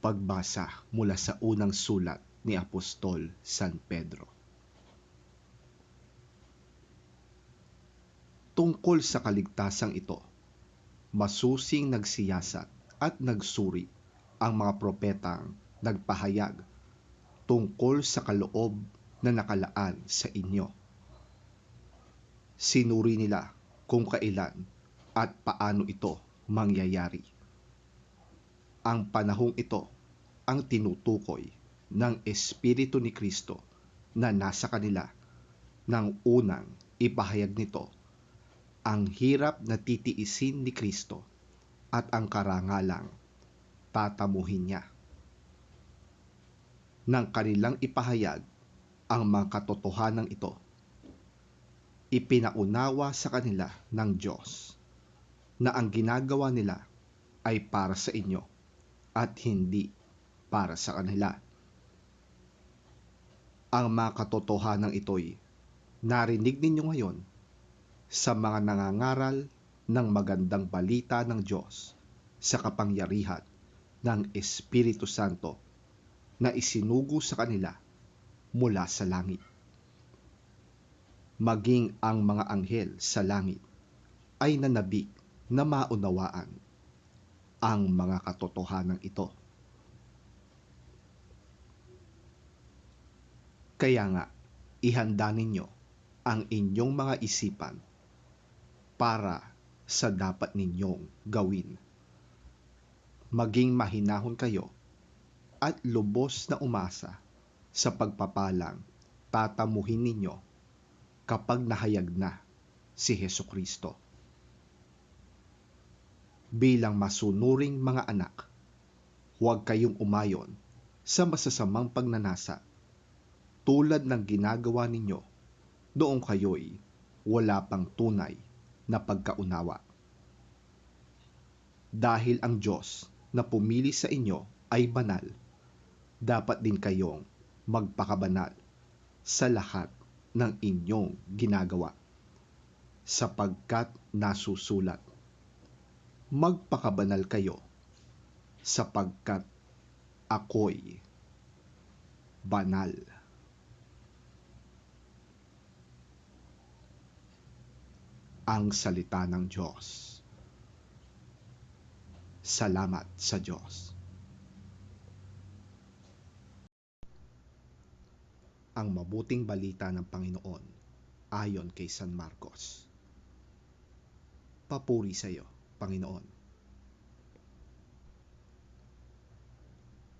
Pagbasa mula sa unang sulat ni Apostol San Pedro. Tungkol sa kaligtasang ito, masusing nagsiyasat at nagsuri ang mga propetang nagpahayag tungkol sa kaloob na nakalaan sa inyo. Sinuri nila kung kailan at paano ito mangyayari. Ang panahong ito ang tinutukoy ng Espiritu ni Kristo na nasa kanila nang unang ipahayag nito ang hirap na titiisin ni Kristo at ang karangalang tatamuhin niya. Nang kanilang ipahayag ang mga katotohanan ito, ipinaunawa sa kanila ng Diyos na ang ginagawa nila ay para sa inyo at hindi para sa kanila. Ang mga katotohanan ito'y narinig ninyo ngayon sa mga nangangaral ng magandang balita ng Diyos sa kapangyarihan ng Espiritu Santo na isinugo sa kanila mula sa langit. Maging ang mga anghel sa langit ay nanabik na maunawaan ang mga katotohanan ito. Kaya nga, ihanda ninyo ang inyong mga isipan para sa dapat ninyong gawin. Maging mahinahon kayo at lubos na umasa sa pagpapalang tatamuhin ninyo kapag nahayag na si Hesukristo. Bilang masunuring mga anak, huwag kayong umayon sa masasamang pagnanasa tulad ng ginagawa ninyo noong kayo'y wala pang tunay na pagkaunawa. Dahil ang Diyos na pumili sa inyo ay banal, dapat din kayong magpakabanal sa lahat ng inyong ginagawa, sapagkat nasusulat, magpakabanal kayo sapagkat ako'y banal. Ang salita ng Diyos. Salamat sa Diyos. Ang mabuting balita ng Panginoon ayon kay San Marcos. Papuri sa iyo, Panginoon.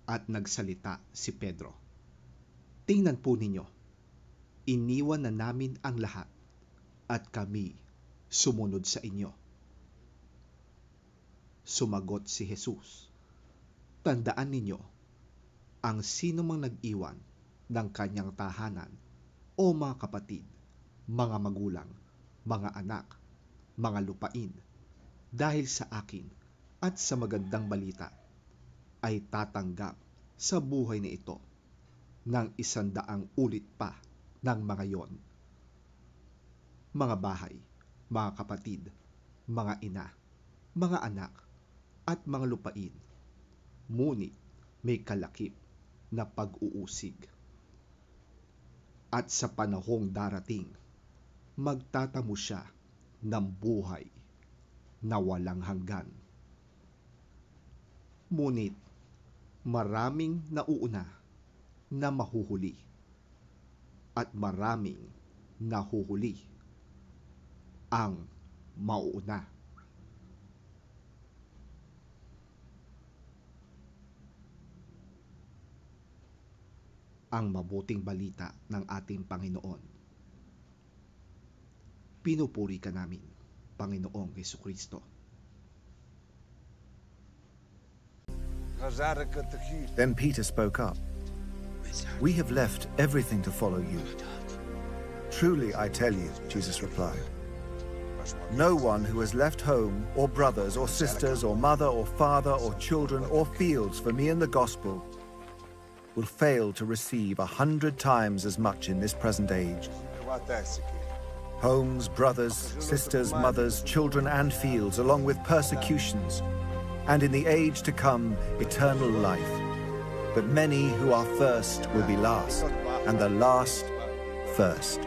At nagsalita si Pedro. Tingnan po ninyo, iniwan na namin ang lahat at kami sumunod sa inyo. Sumagot si Jesus, tandaan ninyo, ang sino mang nag-iwan ng kanyang tahanan o mga kapatid, mga magulang, mga anak, mga lupain, dahil sa akin at sa magandang balita, ay tatanggap sa buhay na ito ng 100 ulit pa ng mga yon. Mga bahay, mga kapatid, mga ina, mga anak, at mga lupain, ngunit may kalakip na pag-uusig. At sa panahong darating, magtatamo siya ng buhay na walang hanggan. Ngunit maraming nauuna na mahuhuli at maraming nahuhuli ang mauuna. Ang mabuting balita ng ating Panginoon. Pinupuri ka namin, Panginoong Hesukristo. Then Peter spoke up. We have left everything to follow you. Truly, I tell you, Jesus replied, no one who has left home or brothers or sisters or mother or father or children or fields for me in the gospel will fail to receive 100 times as much in this present age. Homes, brothers, sisters, mothers, children and fields, along with persecutions, and in the age to come, eternal life. but many who are first will be last, and the last first.